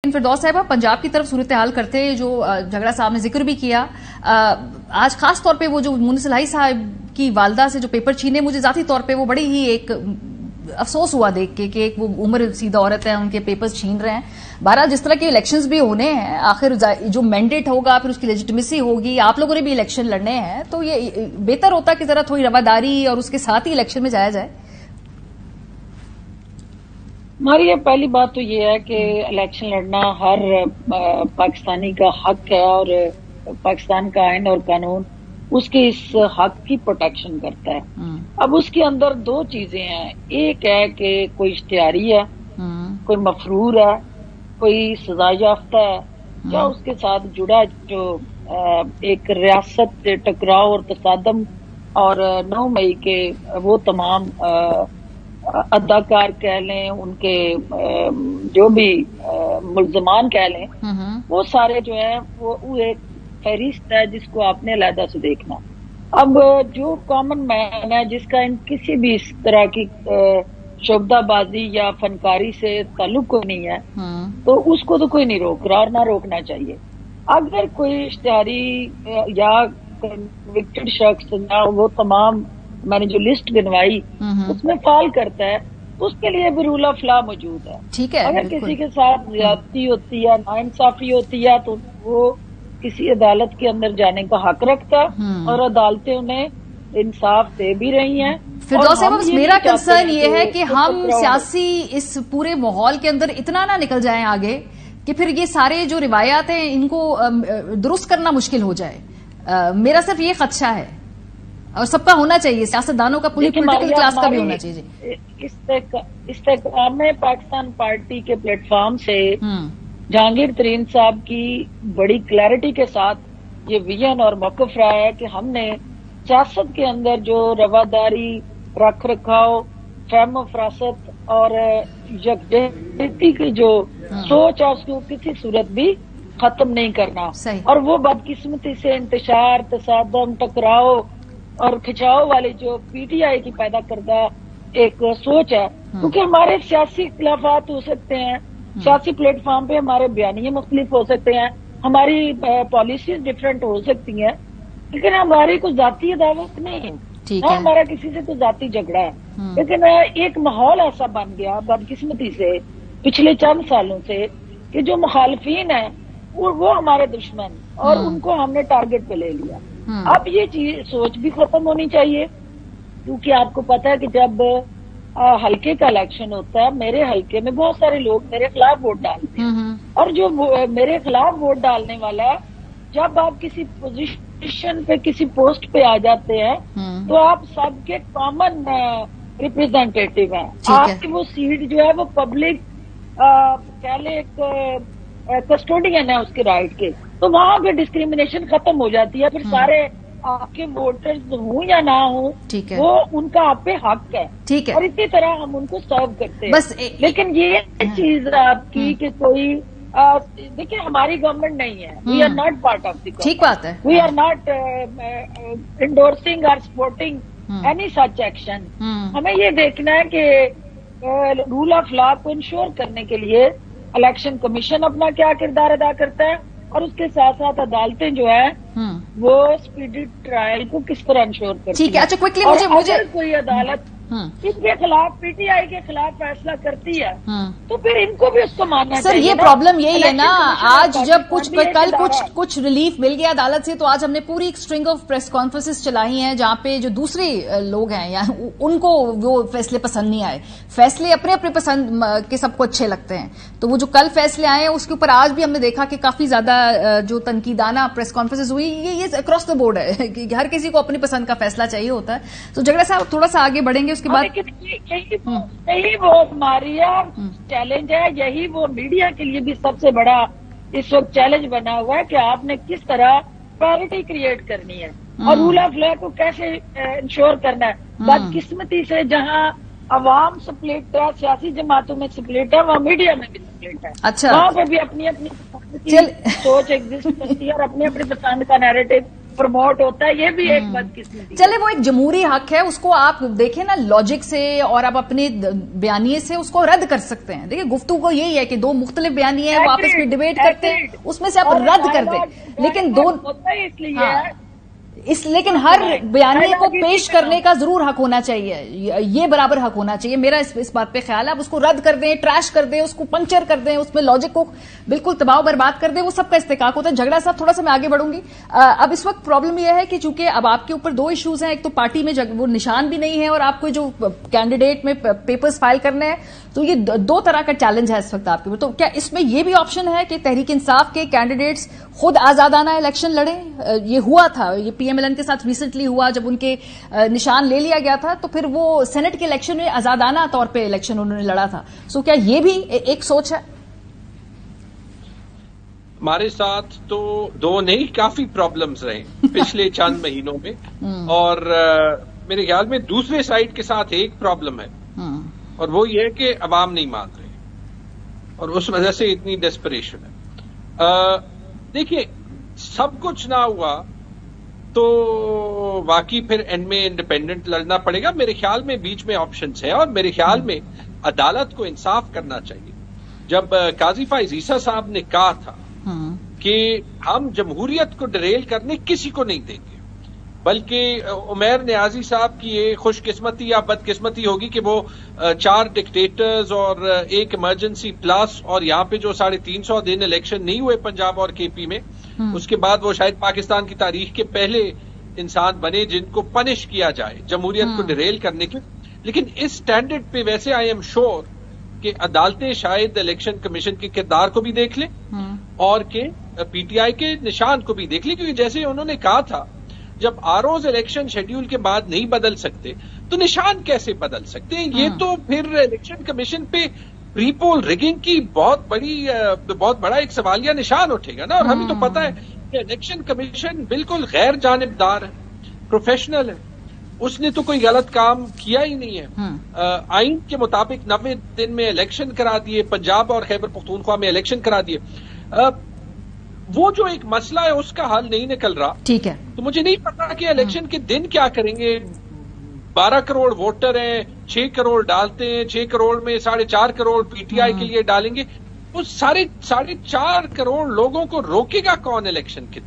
फिरदौस साहिबा, पंजाब की तरफ सूरत हाल करते जो झगड़ा साहब ने जिक्र भी किया, आज खास तौर पे वो जो मुनिसलाई साहब की वालदा से जो पेपर छीने, मुझे जाती तौर पे वो बड़ी ही एक अफसोस हुआ देख के कि एक वो उम्र सीधा औरत है, उनके पेपर्स छीन रहे हैं। बहरहाल जिस तरह के इलेक्शंस भी होने हैं, आखिर जो मैंडेट होगा फिर उसकी लेजिटिमेसी होगी, आप लोगों ने भी इलेक्शन लड़ने हैं, तो ये बेहतर होता कि जरा थोड़ी रवादारी और उसके साथ ही इलेक्शन में जाया जाए। हमारी ये पहली बात तो ये है कि इलेक्शन लड़ना हर पाकिस्तानी का हक है और पाकिस्तान का आइन और कानून उसके इस हक की प्रोटेक्शन करता है। अब उसके अंदर दो चीजें हैं, एक है कि कोई इश्तिहारी है, कोई मफरूर है, कोई सजा याफ्ता है, या उसके साथ जुड़ा जो एक रियासत से टकराव और तसादम और 9 मई के वो तमाम अदाकार कह लें, उनके जो भी मुल्जमान कह लें, वो सारे जो है वो एक फहरिस्त है जिसको आपने अलहदा से देखना। अब जो कॉमन मैन है जिसका इन किसी भी इस तरह की शोबदाबाजी या फनकारी से ताल्लुक कोई नहीं है, तो उसको तो कोई नहीं रोक रहा और ना रोकना चाहिए। अगर कोई इश्तिहारी या कन्विक्टेड शख्स या वो तमाम मैंने जो लिस्ट गिनवाई उसमें फाल करता है, तो उसके लिए भी रूल ऑफ लॉ मौजूद है। ठीक है, अगर किसी के साथ ज्यादती होती है, नाइंसाफी होती है, तो वो किसी अदालत के अंदर जाने का हक रखता है और अदालतें उन्हें इंसाफ दे भी रही हैं। फिरदौस साहब, मेरा कंसर्न ये है कि हम सियासी इस पूरे माहौल के अंदर इतना ना निकल जाएं आगे कि फिर ये सारे जो रिवायात हैं इनको दुरुस्त करना मुश्किल हो जाए। मेरा सिर्फ ये खदशा है, और सबका होना चाहिए, सियासतदानों का, पॉलिटिकल क्लास का भी होना चाहिए। इस्तेकाम पाकिस्तान पार्टी के प्लेटफॉर्म से जहांगीर तरीन साहब की बड़ी क्लैरिटी के साथ ये विजन और मौक़िफ़ रहा है कि हमने सियासत के अंदर जो रवादारी, रख रखाव, फहम फरासत और यकजहती की जो सोच है उसको किसी सूरत भी खत्म नहीं करना। और वो बदकिस्मती से इंतशार, तसादम, टकराव और खिंचाव वाली जो पीटीआई की पैदा करदा एक सोच है, क्योंकि हमारे सियासी इख्तिलाफात हो सकते हैं, सियासी प्लेटफॉर्म पे हमारे बयानिए मुख्तलिफ हो सकते हैं, हमारी पॉलिसीज डिफरेंट हो सकती हैं, लेकिन हमारी कोई जाती अदावत नहीं है, ना हमारा किसी से कोई जाती झगड़ा है। लेकिन एक माहौल ऐसा बन गया बदकिस्मती से पिछले चंद सालों से कि जो मुखालफीन है वो हमारे दुश्मन, और उनको हमने टारगेट पे ले लिया। अब ये चीज सोच भी खत्म होनी चाहिए, क्योंकि आपको पता है कि जब हल्के का इलेक्शन होता है, मेरे हल्के में बहुत सारे लोग मेरे खिलाफ वोट डालते हैं, और जो मेरे खिलाफ वोट डालने वाला, जब आप किसी पोजीशन पे, किसी पोस्ट पे आ जाते हैं, तो आप सबके कॉमन रिप्रेजेंटेटिव हैं। आपकी वो सीट जो है वो पब्लिक कह ले एक कस्टोडियन है उसके राइट के, तो वहां पे डिस्क्रिमिनेशन खत्म हो जाती है। फिर सारे आपके वोटर्स हूँ या ना हूँ, वो उनका आप पे हक है। ठीक है, और इसी तरह हम उनको सर्व करते हैं। बस लेकिन ये चीज आपकी कि कोई देखिए हमारी गवर्नमेंट नहीं है, we are not part of the, ठीक बात है, वी आर नॉट इंडोर्सिंग और सपोर्टिंग एनी सच एक्शन। हमें ये देखना है कि रूल ऑफ लॉ को इंश्योर करने के लिए इलेक्शन कमीशन अपना क्या किरदार अदा करता है, और उसके साथ साथ अदालतें जो है वो स्पीडी ट्रायल को किस तरह इंश्योर करती है। ठीक है, अच्छा क्विकली मुझे कोई अदालत इनके खिलाफ, पीटीआई के खिलाफ फैसला करती है, तो फिर इनको भी उसको मानना चाहिए। सर, ये प्रॉब्लम यही है ना, आज जब कल कुछ रिलीफ मिल गया अदालत से, तो आज हमने पूरी स्ट्रिंग ऑफ प्रेस कॉन्फ्रेंसेस चलाई हैं जहां पे जो दूसरे लोग हैं या उनको वो फैसले पसंद नहीं आए। फैसले अपने अपने पसंद के सबको अच्छे लगते हैं, तो वो जो कल फैसले आए हैं उसके ऊपर आज भी हमने देखा कि काफी ज्यादा जो तनकीदाना प्रेस कॉन्फ्रेंसेस हुई, ये अक्रॉस द बोर्ड है कि हर किसी को अपनी पसंद का फैसला चाहिए होता है। तो झगड़ा साहब थोड़ा सा आगे बढ़ेंगे, उसके बाद यही वो हमारी चैलेंज है, यही वो मीडिया के लिए भी सबसे बड़ा इस वक्त चैलेंज बना हुआ है कि आपने किस तरह पैरिटी क्रिएट करनी है और रूल ऑफ लॉ को कैसे इंश्योर करना है। बदकिस्मती से जहां अवाम स्प्लिट है, सियासी जमातों में स्प्लिट है, वहाँ मीडिया में भी स्प्लिट है। अच्छा, वहाँ पे भी अपनी अपनी सोच एग्जिस्ट करती है और अपनी अपनी पसंद का नैरेटिव प्रमोट होता है, ये भी एक बदकिस्मती। चले वो एक जमहूरी हक है, उसको आप देखें ना लॉजिक से और आप अपने बयानिए से उसको रद्द कर सकते हैं। देखिए गुफ्तगू को यही है कि दो मुख्तलिफ बयानिए हैं, वो आपस में डिबेट करते हैं, उसमें से आप रद्द कर दें, लेकिन लेकिन हर बयानिए को पेश करने का जरूर हक होना चाहिए, ये बराबर हक होना चाहिए। मेरा इस बात पे ख्याल है। आप उसको रद्द कर दें, ट्रैश कर दें, उसको पंचर कर दें, उसमें लॉजिक को बिल्कुल तबाह बर्बाद कर दें, वो सबका इस्तेकाक होता है। झगड़ा साहब थोड़ा सा मैं आगे बढ़ूंगी। अब इस वक्त प्रॉब्लम यह है कि चूंकि अब आपके ऊपर दो इश्यूज हैं, एक तो पार्टी में वो निशान भी नहीं है और आपको जो कैंडिडेट में पेपर्स फाइल करने हैं, तो ये दो तरह का चैलेंज है इस वक्त आपके ऊपर। तो क्या इसमें ये भी ऑप्शन है कि तहरीक इंसाफ के कैंडिडेट्स खुद आजादाना इलेक्शन लड़ें? ये हुआ था, ये PMLN के साथ रिसेंटली हुआ, जब उनके निशान ले लिया गया था तो फिर वो सेनेट के इलेक्शन में आजादाना तौर पे इलेक्शन उन्होंने लड़ा था। सो क्या ये भी एक सोच है? हमारे साथ तो दो नहीं, काफी प्रॉब्लम्स रहे पिछले चंद महीनों में, और मेरे ख्याल में दूसरे साइड के साथ एक प्रॉब्लम है, और वो ये है कि अवाम नहीं मान रहे, और उस वजह से इतनी डेस्परेशन है। देखिए, सब कुछ ना हुआ तो वाकई फिर एंड में इंडिपेंडेंट लड़ना पड़ेगा। मेरे ख्याल में बीच में ऑप्शंस है, और मेरे ख्याल में अदालत को इंसाफ करना चाहिए। जब काजी फाइज ईसा साहब ने कहा था कि हम जमहूरियत को डरेल करने किसी को नहीं देंगे, बल्कि उमैर नियाजी साहब की ये खुशकिस्मती या बदकिस्मती होगी कि वो 4 डिक्टेटर्स और एक इमरजेंसी प्लस, और यहाँ पे जो 350 दिन इलेक्शन नहीं हुए पंजाब और KP में, उसके बाद वो शायद पाकिस्तान की तारीख के पहले इंसान बने जिनको पनिश किया जाए जमहूरियत को डिरेल करने के। लेकिन इस स्टैंडर्ड पे वैसे आई एम श्योर कि अदालतें शायद इलेक्शन कमीशन के किरदार को भी देख लें और के PTI के निशान को भी देख लें, क्योंकि जैसे उन्होंने कहा था जब ROs इलेक्शन शेड्यूल के बाद नहीं बदल सकते तो निशान कैसे बदल सकते हैं? ये तो फिर इलेक्शन कमीशन पे प्रीपोल रिगिंग की बहुत बड़ा एक सवालिया निशान उठेगा ना। और हमें तो पता है कि इलेक्शन कमीशन बिल्कुल गैर जानिबदार है, प्रोफेशनल है, उसने तो कोई गलत काम किया ही नहीं है। आइन के मुताबिक 90 दिन में इलेक्शन करा दिए, पंजाब और खैबर पख्तूनख्वा में इलेक्शन करा दिए। वो जो एक मसला है उसका हल नहीं निकल रहा, ठीक है, तो मुझे नहीं पता कि इलेक्शन के दिन क्या करेंगे। 12 करोड़ वोटर हैं, 6 करोड़ डालते हैं, 6 करोड़ में 4.5 करोड़ PTI के लिए डालेंगे, तो 4.5 करोड़ लोगों को रोकेगा कौन इलेक्शन के दिन?